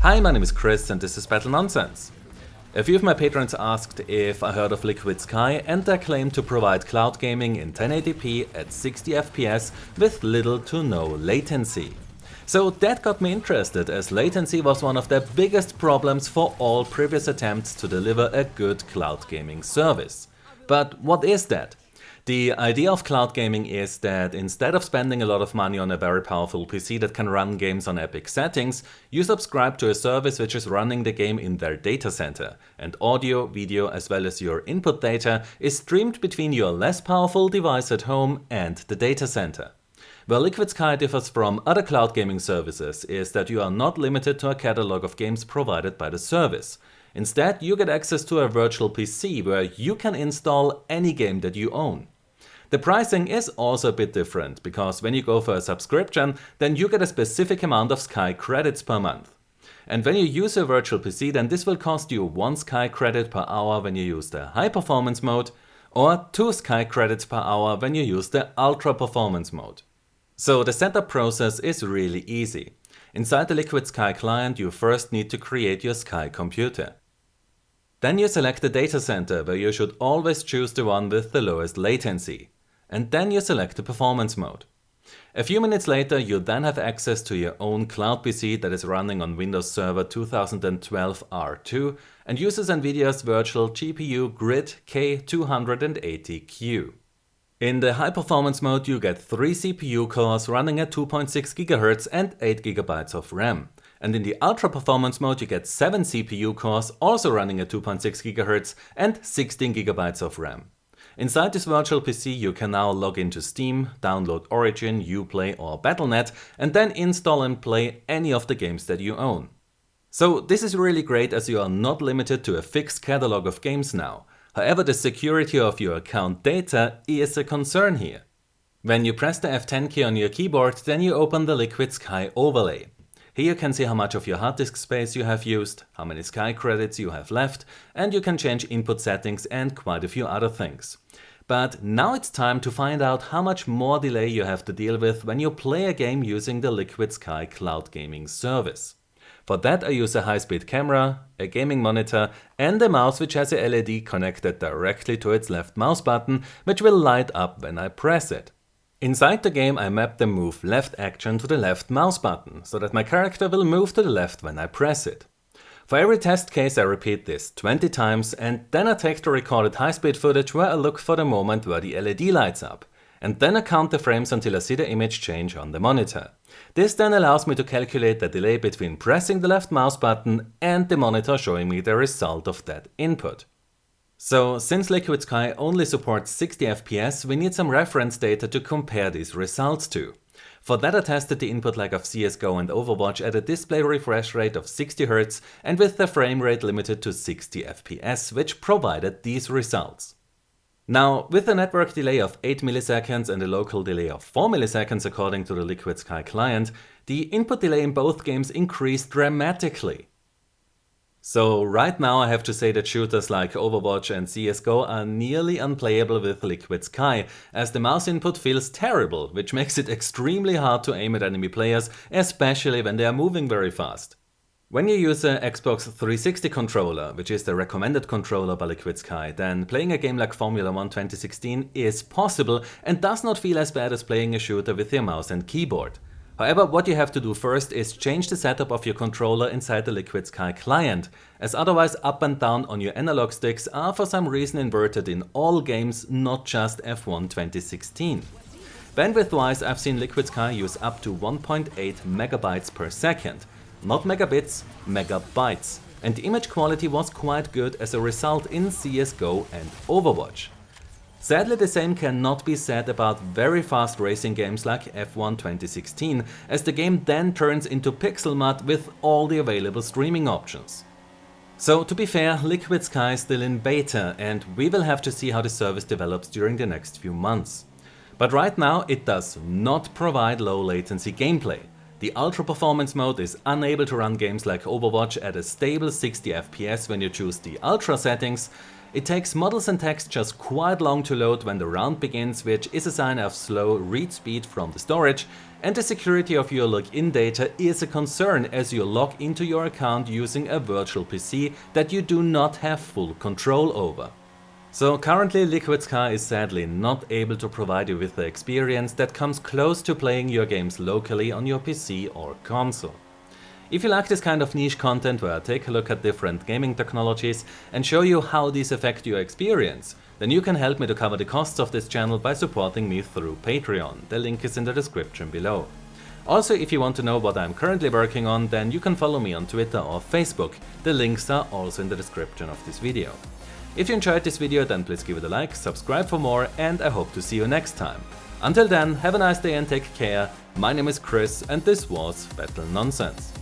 Hi, my name is Chris and this is Battle Nonsense. A few of my patrons asked if I heard of LiquidSky and their claim to provide cloud gaming in 1080p at 60 FPS with little to no latency. So that got me interested, as latency was one of the biggest problems for all previous attempts to deliver a good cloud gaming service. But what is that? The idea of cloud gaming is that instead of spending a lot of money on a very powerful PC that can run games on epic settings, you subscribe to a service which is running the game in their data center, and audio, video as well as your input data is streamed between your less powerful device at home and the data center. Where LiquidSky differs from other cloud gaming services is that you are not limited to a catalog of games provided by the service. Instead, you get access to a virtual PC where you can install any game that you own. The pricing is also a bit different, because when you go for a subscription, then you get a specific amount of Sky credits per month. And when you use a virtual PC, then this will cost you 1 Sky credit per hour when you use the high performance mode, or 2 Sky credits per hour when you use the ultra performance mode. So the setup process is really easy. Inside the LiquidSky client, you first need to create your Sky computer. Then you select the data center, where you should always choose the one with the lowest latency. And then you select the performance mode. A few minutes later, you then have access to your own cloud PC that is running on Windows Server 2012 R2 and uses NVIDIA's virtual GPU Grid K280Q. In the high performance mode, you get 3 CPU cores running at 2.6 GHz and 8 GB of RAM. And in the ultra performance mode, you get 7 CPU cores also running at 2.6 GHz and 16 GB of RAM. Inside this virtual PC, you can now log into Steam, download Origin, Uplay or Battle.net, and then install and play any of the games that you own. So this is really great, as you are not limited to a fixed catalog of games now. However, the security of your account data is a concern here. When you press the F10 key on your keyboard, then you open the LiquidSky overlay. Here you can see how much of your hard disk space you have used, how many Sky credits you have left, and you can change input settings and quite a few other things. But now it's time to find out how much more delay you have to deal with when you play a game using the LiquidSky cloud gaming service. For that I use a high-speed camera, a gaming monitor and a mouse which has a LED connected directly to its left mouse button, which will light up when I press it. Inside the game, I map the move left action to the left mouse button, so that my character will move to the left when I press it. For every test case, I repeat this 20 times, and then I take the recorded high-speed footage where I look for the moment where the LED lights up, and then I count the frames until I see the image change on the monitor. This then allows me to calculate the delay between pressing the left mouse button and the monitor showing me the result of that input. So, since LiquidSky only supports 60 FPS, we need some reference data to compare these results to. For that I tested the input lag of CSGO and Overwatch at a display refresh rate of 60 Hz and with the frame rate limited to 60 FPS, which provided these results. Now, with a network delay of 8 milliseconds and a local delay of 4 milliseconds according to the LiquidSky client, the input delay in both games increased dramatically. So right now I have to say that shooters like Overwatch and CSGO are nearly unplayable with LiquidSky, as the mouse input feels terrible, which makes it extremely hard to aim at enemy players, especially when they are moving very fast. When you use an Xbox 360 controller, which is the recommended controller by LiquidSky, then playing a game like Formula 1 2016 is possible and does not feel as bad as playing a shooter with your mouse and keyboard. However, what you have to do first is change the setup of your controller inside the LiquidSky client, as otherwise up and down on your analog sticks are for some reason inverted in all games, not just F1 2016. Bandwidth-wise, I've seen LiquidSky use up to 1.8 megabytes per second, not megabits, megabytes, and the image quality was quite good as a result in CSGO and Overwatch. Sadly, the same cannot be said about very fast racing games like F1 2016, as the game then turns into pixel mud with all the available streaming options. So to be fair, LiquidSky is still in beta, and we will have to see how the service develops during the next few months. But right now it does not provide low latency gameplay. The Ultra Performance mode is unable to run games like Overwatch at a stable 60 FPS when you choose the Ultra settings. It takes models and textures quite long to load when the round begins, which is a sign of slow read speed from the storage, and the security of your login data is a concern as you log into your account using a virtual PC that you do not have full control over. So currently LiquidSky is sadly not able to provide you with the experience that comes close to playing your games locally on your PC or console. If you like this kind of niche content where I take a look at different gaming technologies and show you how these affect your experience, then you can help me to cover the costs of this channel by supporting me through Patreon. The link is in the description below. Also, if you want to know what I'm currently working on, then you can follow me on Twitter or Facebook. The links are also in the description of this video. If you enjoyed this video, then please give it a like, subscribe for more, and I hope to see you next time. Until then, have a nice day and take care. My name is Chris and this was Battle Nonsense.